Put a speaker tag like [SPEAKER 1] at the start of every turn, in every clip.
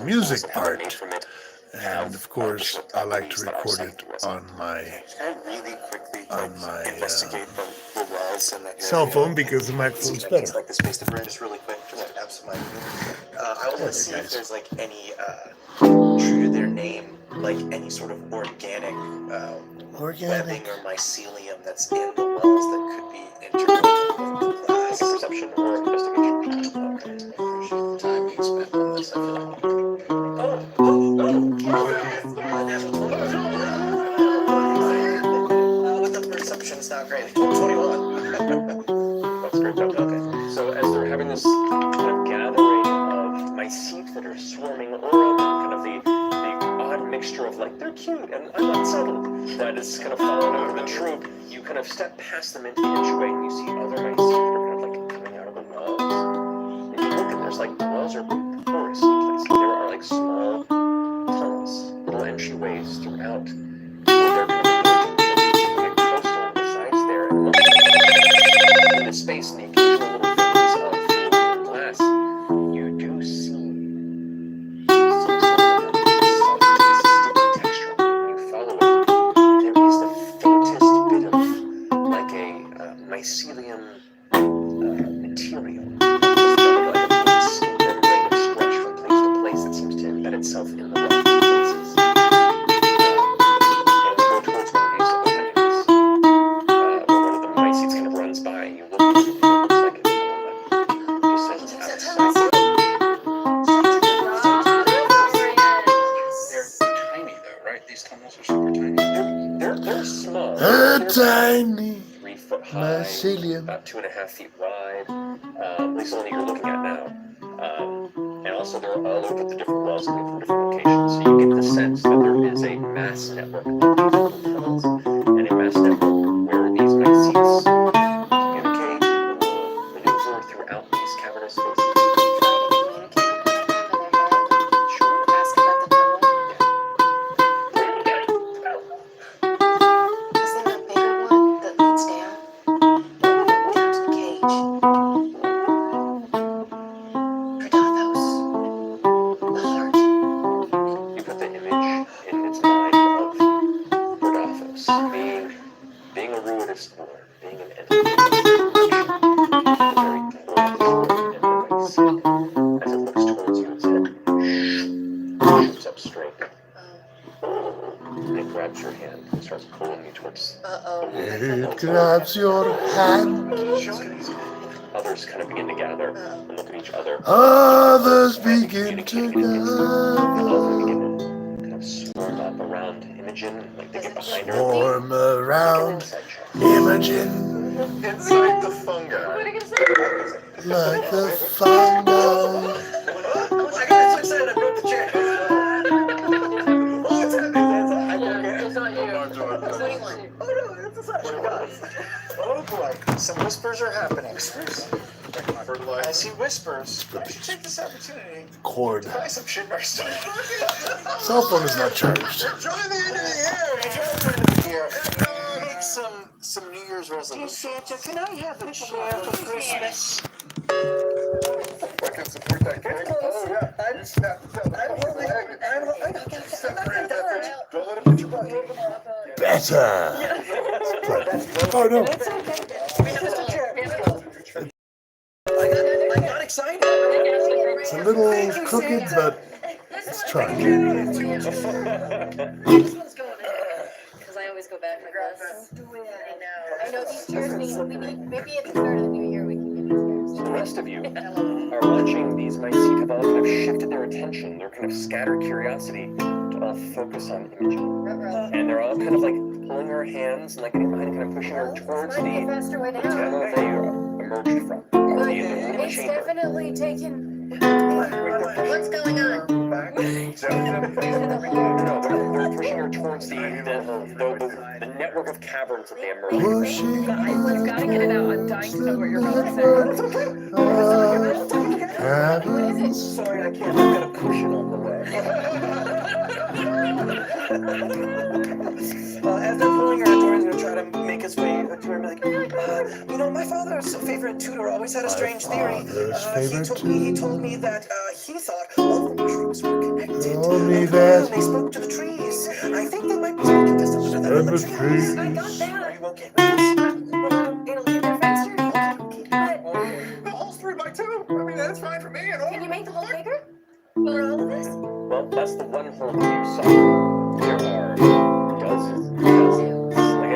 [SPEAKER 1] music part. And of course, I like to record it on my cell phone because the microphone's better.
[SPEAKER 2] Just really quick, just absolutely. I want to see if there's like any true to their name, like any sort of organic webbing or mycelium that's in the wells that could be integral to the glass.
[SPEAKER 3] Perception or investigation.
[SPEAKER 2] Okay. Time being spent on this, I feel like. With the perception, it's not great. 21.
[SPEAKER 3] That's great. Okay. So as they're having this kind of gathering of mycetes that are swarming around, kind of the odd mixture of like they're cute and I'm unsettled that is kind of following over the troop, you kind of step past them into the entryway and you see other mycetes that are kind of like coming out of the walls. And you look and there's like the walls are porous in places. There are like small tunnels, little entryways throughout. They're kind of coastal on the sides there and look in the space and the occasional little things of glass. You do see some sort of texture when you follow it. There is the faintest bit of like a mycelium material. Like a piece of membrane of stretch from place to place that seems to embed itself in the rock places. And you go towards one of these openings where one of the mycetes kind of runs by and you look and it looks like it's just says outside.
[SPEAKER 2] They're tiny though, right? These tunnels are super tiny.
[SPEAKER 3] They're small.
[SPEAKER 1] A
[SPEAKER 3] They're
[SPEAKER 1] tiny
[SPEAKER 3] 3 foot high,
[SPEAKER 1] mycelium.
[SPEAKER 3] about 2.5 feet wide. At least the one that you're looking at now. And also they're all over the different walls coming from different locations. So you get the sense that there is a mass network of different tunnels and a mass network where these mycetes communicate or maneuver throughout these cavernous spaces. You put the image in its mind of Berdathos being a ruinous war, being an entity. The very coldest and the mycete, as it looks towards you, its head shoots up straight. And it grabs your hand and starts pulling you towards
[SPEAKER 1] It grabs your hand.
[SPEAKER 3] Others kind of begin to gather and look at each other.
[SPEAKER 1] Others begin to
[SPEAKER 3] And all of them begin to kind of swarm up around Imogen, like they get behind her.
[SPEAKER 1] swarm
[SPEAKER 3] Make an
[SPEAKER 1] around
[SPEAKER 3] insight check.
[SPEAKER 1] Imogen
[SPEAKER 2] Inside the fungi.
[SPEAKER 1] like the fungi.
[SPEAKER 2] I got so excited I broke the chair. What's happening?
[SPEAKER 4] It's not you.
[SPEAKER 2] 21. Oh no, that's a such guys. Oh boy, some whispers are happening. I see whispers. I should take this opportunity
[SPEAKER 1] Cord.
[SPEAKER 2] to buy some shit first.
[SPEAKER 1] Cell phone is not charged.
[SPEAKER 2] Try the end of the year. Try the end of the year. Make some New Year's resolutions. Santa, can I have a chair for Christmas?
[SPEAKER 5] I can support that cake. Oh yeah. I just have to tell
[SPEAKER 2] I'm holding.
[SPEAKER 5] separate that bitch. Don't let it put your butt.
[SPEAKER 1] Better. Oh no.
[SPEAKER 2] I got excited.
[SPEAKER 1] It's a little crooked, but it's trying.
[SPEAKER 4] This one's going in. Because I always go back like this. I know these chairs we need, maybe at the start of the new year we can get these
[SPEAKER 3] The
[SPEAKER 4] chairs.
[SPEAKER 3] rest of you are watching these mycete have all kind of shifted their attention, their kind of scattered curiosity to all focus on Imogen.
[SPEAKER 4] Ruh-roh.
[SPEAKER 3] And they're all kind of like pulling her hands and like getting behind and kind of pushing her towards
[SPEAKER 4] Might be a
[SPEAKER 3] the
[SPEAKER 4] faster way
[SPEAKER 3] tunnel
[SPEAKER 4] down.
[SPEAKER 3] they emerged from. The little
[SPEAKER 4] It's
[SPEAKER 3] chamber.
[SPEAKER 4] definitely taken. What's going on?
[SPEAKER 3] No, they're pushing her towards the network of caverns that they emerged from.
[SPEAKER 1] Pushing
[SPEAKER 4] I've got to get it out. I'm dying to know what you're about to say.
[SPEAKER 1] caverns.
[SPEAKER 3] Sorry, I can't. I've got a cushion on the way.
[SPEAKER 2] As they're pulling her, Tori's gonna try to make his way to her and be like, you know, my father's favorite tutor always had a strange theory.
[SPEAKER 1] Father's favorite
[SPEAKER 2] He told me that he thought all the mushrooms were
[SPEAKER 1] me
[SPEAKER 2] They
[SPEAKER 1] that
[SPEAKER 2] spoke to the trees. I think they might be speaking to something other than
[SPEAKER 1] and
[SPEAKER 2] the
[SPEAKER 1] the
[SPEAKER 2] trees.
[SPEAKER 4] I got
[SPEAKER 1] trees.
[SPEAKER 4] that.
[SPEAKER 2] Are you okay with this?
[SPEAKER 4] It'll get there faster. But
[SPEAKER 5] The hole's 3x2. I mean, that's fine for me and all.
[SPEAKER 4] can you make the hole bigger? For all of this?
[SPEAKER 3] Well, that's the one hole that you saw. There are dozens. Like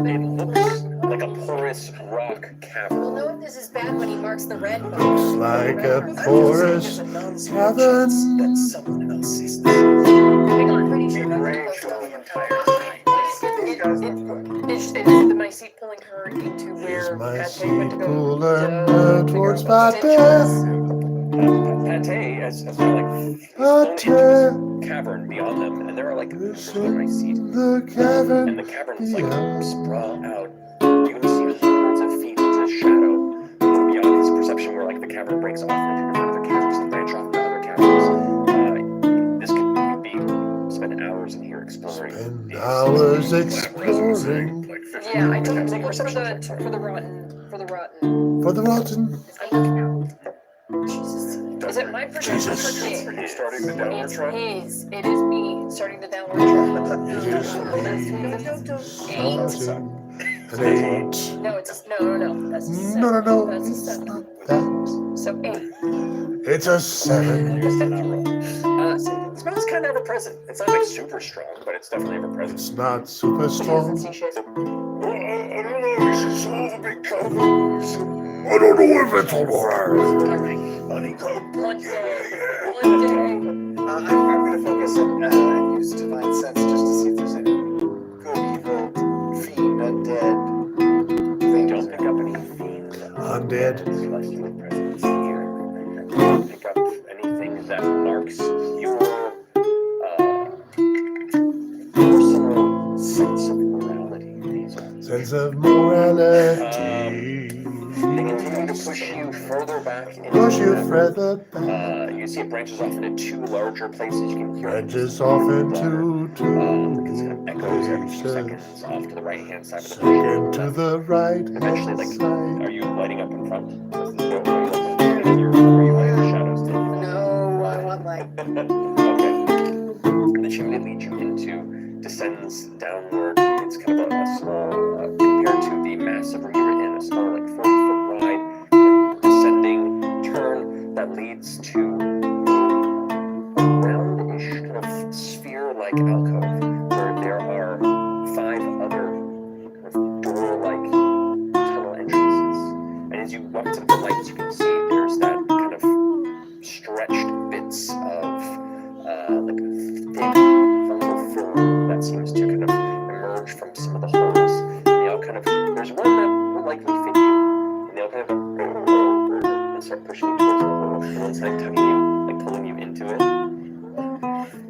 [SPEAKER 3] it looks like a porous rock
[SPEAKER 4] We'll
[SPEAKER 3] cavern.
[SPEAKER 4] know if this is bad when he marks the red
[SPEAKER 1] Looks
[SPEAKER 4] box.
[SPEAKER 1] like a
[SPEAKER 2] I'm just saying
[SPEAKER 1] porous
[SPEAKER 2] there's a non-zero chance that
[SPEAKER 1] cavern.
[SPEAKER 2] someone else sees this.
[SPEAKER 4] Hang on, pretty sure
[SPEAKER 5] Be
[SPEAKER 4] that's
[SPEAKER 5] great
[SPEAKER 4] close
[SPEAKER 5] show
[SPEAKER 4] to
[SPEAKER 5] the
[SPEAKER 4] the
[SPEAKER 5] entire time. These guys look good.
[SPEAKER 6] Is the my seat pulling her into
[SPEAKER 1] Is
[SPEAKER 6] where
[SPEAKER 1] my
[SPEAKER 6] Pate
[SPEAKER 1] seat
[SPEAKER 6] went to go?
[SPEAKER 1] pulling
[SPEAKER 6] to
[SPEAKER 1] her
[SPEAKER 6] figure
[SPEAKER 1] towards
[SPEAKER 6] out
[SPEAKER 1] my
[SPEAKER 6] the
[SPEAKER 1] bed?
[SPEAKER 3] Pate has kind of like flown into this cavern beyond them, and there are like
[SPEAKER 1] It's
[SPEAKER 3] in my seat,
[SPEAKER 1] in the
[SPEAKER 3] and
[SPEAKER 1] cavern
[SPEAKER 3] the cavern's like
[SPEAKER 1] beyond.
[SPEAKER 3] sprawl out. You can see hundreds of feet into shadow beyond his perception, where like the cavern breaks off into different other caverns and branch off into other caverns. This could be spend hours in here exploring.
[SPEAKER 1] Spend
[SPEAKER 3] these
[SPEAKER 1] hours
[SPEAKER 3] labyrinths.
[SPEAKER 1] exploring
[SPEAKER 6] Yeah, I
[SPEAKER 3] Take
[SPEAKER 6] think
[SPEAKER 3] a
[SPEAKER 6] for
[SPEAKER 3] perception check.
[SPEAKER 6] the rotten.
[SPEAKER 1] for the rotten.
[SPEAKER 4] I'm looking out. Jesus.
[SPEAKER 6] Is it my perception
[SPEAKER 1] Jesus.
[SPEAKER 6] for
[SPEAKER 5] Are you starting the downward
[SPEAKER 6] It's
[SPEAKER 5] trend?
[SPEAKER 6] his. It is me starting the downward trend.
[SPEAKER 1] It is me starting an 8.
[SPEAKER 6] No, it's no. That's a 7.
[SPEAKER 1] No,
[SPEAKER 6] That's a
[SPEAKER 1] it's
[SPEAKER 6] 7.
[SPEAKER 1] not that.
[SPEAKER 6] So 8.
[SPEAKER 1] It's a 7.
[SPEAKER 3] Just did not roll. So the smell is kind of ever present. It's not like super strong, but it's definitely ever present.
[SPEAKER 1] It's not super
[SPEAKER 6] Doesn't
[SPEAKER 1] strong.
[SPEAKER 6] see shit.
[SPEAKER 5] I don't know. You should solve a big caverns.
[SPEAKER 1] I don't know if it's alright.
[SPEAKER 5] Honeycomb.
[SPEAKER 6] One day. One day.
[SPEAKER 2] I'm going to focus and use divine sense just to see if there's any good, evil, fiend, undead things.
[SPEAKER 3] Don't pick up any fiend
[SPEAKER 1] Undead.
[SPEAKER 3] celestial presence here. Don't pick up anything that marks your personal sense of morality. These are
[SPEAKER 1] Sense of morality.
[SPEAKER 3] They continue to push you further back into
[SPEAKER 1] Push you
[SPEAKER 3] that.
[SPEAKER 1] further back.
[SPEAKER 3] You can see it branches off into two larger places. You can hear it
[SPEAKER 1] Branches off into
[SPEAKER 3] it
[SPEAKER 1] two
[SPEAKER 3] kind of echoes every few
[SPEAKER 1] places.
[SPEAKER 3] seconds off to the right hand side of the
[SPEAKER 1] Second to the right
[SPEAKER 3] Eventually,
[SPEAKER 1] hand
[SPEAKER 3] like,
[SPEAKER 1] side.
[SPEAKER 3] are you lighting up in front? Are you letting the shadows take you?
[SPEAKER 4] No, I want light.
[SPEAKER 3] Okay. The chimney leads you into, descends downward. It's kind of a small, compared to the massive room you were in, a small, like 40-foot wide, descending turn that leads to a roundish kind of sphere-like alcove where there are 5 other kind of door-like tunnel entrances. And as you walk to the lights, you can see there's that kind of stretched bits of like thick fungal film that seems to kind of emerge from some of the holes. They all kind of, there's one that will likely fit you, and they all kind of go and start pushing you towards the hole. And one's like tugging you, like pulling you into it.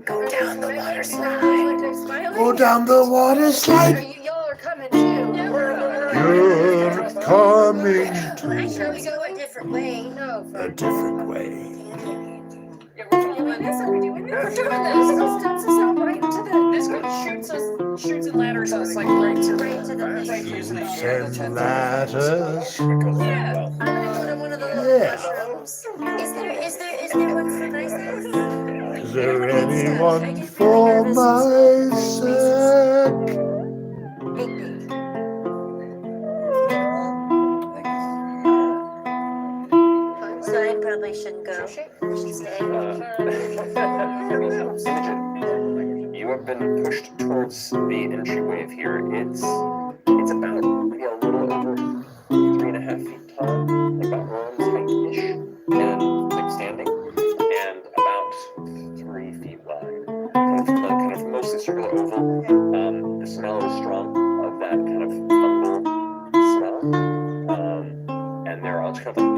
[SPEAKER 4] Go down the water slide.
[SPEAKER 1] Go down the water slide.
[SPEAKER 4] Y'all are coming too.
[SPEAKER 1] You're coming
[SPEAKER 4] Shall we go a different way? No.
[SPEAKER 1] a different way.
[SPEAKER 6] Yeah, we're doing this. Are we doing this? We're doing this. This steps us out right into the. This one shoots and ladders us like right to the.
[SPEAKER 1] And ladders.
[SPEAKER 6] Yeah.
[SPEAKER 4] I'm gonna go to one of the
[SPEAKER 1] Yeah.
[SPEAKER 4] mushrooms. Is there one for nice guys?
[SPEAKER 1] Is there anyone for my sake?
[SPEAKER 4] So I probably shouldn't go.
[SPEAKER 3] Imogen, you have been pushed towards the entryway of here. It's about maybe a little over 3.5 feet tall, like about arms height-ish, and like standing, and about 3 feet wide. Kind of mostly circular oval. The smell is strong of that kind of fungal smell. And they're all just kind of like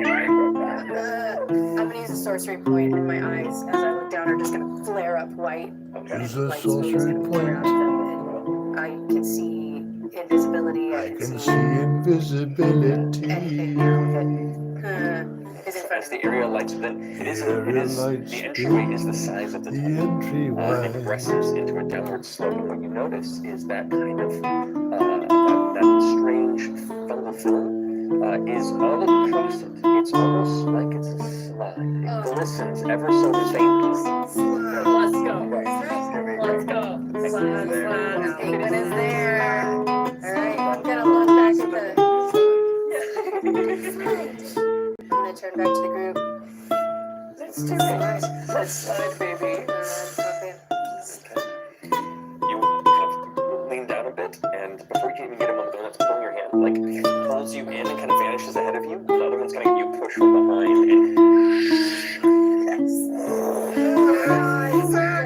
[SPEAKER 4] I'm gonna use a sorcery point, and my eyes, as I look down, are just gonna flare up white.
[SPEAKER 3] okay.
[SPEAKER 1] Use a
[SPEAKER 4] Light speed is
[SPEAKER 1] sorcery
[SPEAKER 4] gonna flare out
[SPEAKER 1] point.
[SPEAKER 4] of them, and I can see invisibility.
[SPEAKER 1] I can see invisibility.
[SPEAKER 4] anything now that is in front
[SPEAKER 3] As
[SPEAKER 4] of
[SPEAKER 3] the
[SPEAKER 4] me.
[SPEAKER 3] area lights, then it is
[SPEAKER 1] lights
[SPEAKER 3] the entryway is the size of the
[SPEAKER 1] The
[SPEAKER 3] tunnel. It
[SPEAKER 1] entryway.
[SPEAKER 3] progresses into a downward slope, and what you notice is that kind of that strange fungal film is all across it. It's almost like it's a slide. It glistens ever so faintly.
[SPEAKER 6] Let's go.
[SPEAKER 4] Penguin is there. Alright, I'm gonna look back at the. I'm gonna turn back to the group.
[SPEAKER 6] Let's do it. Let's slide, baby.
[SPEAKER 3] You kind of lean down a bit, and before you can even get him on the donuts, pulling your hand, like, pulls you in and kind of vanishes ahead of you. The other one's kind of, you push from behind, and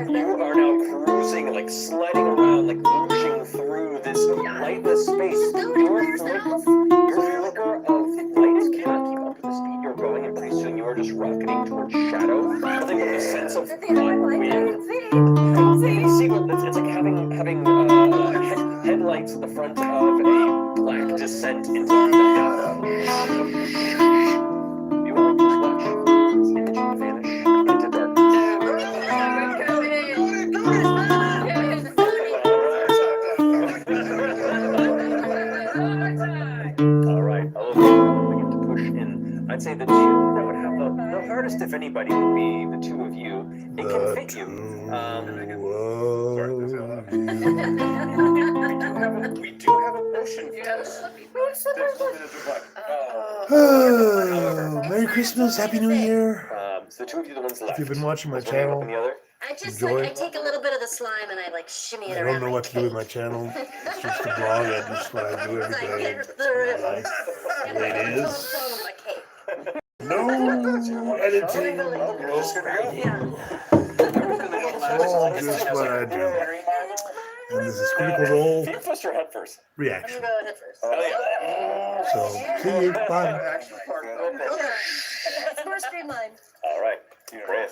[SPEAKER 3] you are now cruising, like, sliding around, like, whooshing through this lightless space. Your flicker of light cannot keep up with the speed you're going, and pretty soon you are just rocketing towards shadow. Nothing with a sense of wind. It's like having headlights at the front of a black descent into the night. You are just watch Imogen vanish into darkness. All right, I'll begin to push in. I'd say the two that would have the hardest, if anybody, would be the two of you. It can fit you. We do have a potion. Yes.
[SPEAKER 1] Oh, Merry Christmas, Happy New Year.
[SPEAKER 3] So the two of you, the ones left.
[SPEAKER 1] If you've been watching my
[SPEAKER 3] Is one of you up
[SPEAKER 1] channel,
[SPEAKER 3] in the other?
[SPEAKER 4] I just
[SPEAKER 1] Enjoy.
[SPEAKER 4] like, I take a little bit of the slime and I like shimmy it
[SPEAKER 1] I
[SPEAKER 4] around.
[SPEAKER 1] don't know what to do with my channel. It's just a blog. I just what I do every day. Life, the way it is. No editing. All just what I do. And this is Critical Role
[SPEAKER 3] Feet first or head first?
[SPEAKER 1] Reaction.
[SPEAKER 4] Go ahead first.
[SPEAKER 3] Oh, yeah.
[SPEAKER 1] So, see you. Bye.
[SPEAKER 4] It's more streamlined.
[SPEAKER 3] All right. Great.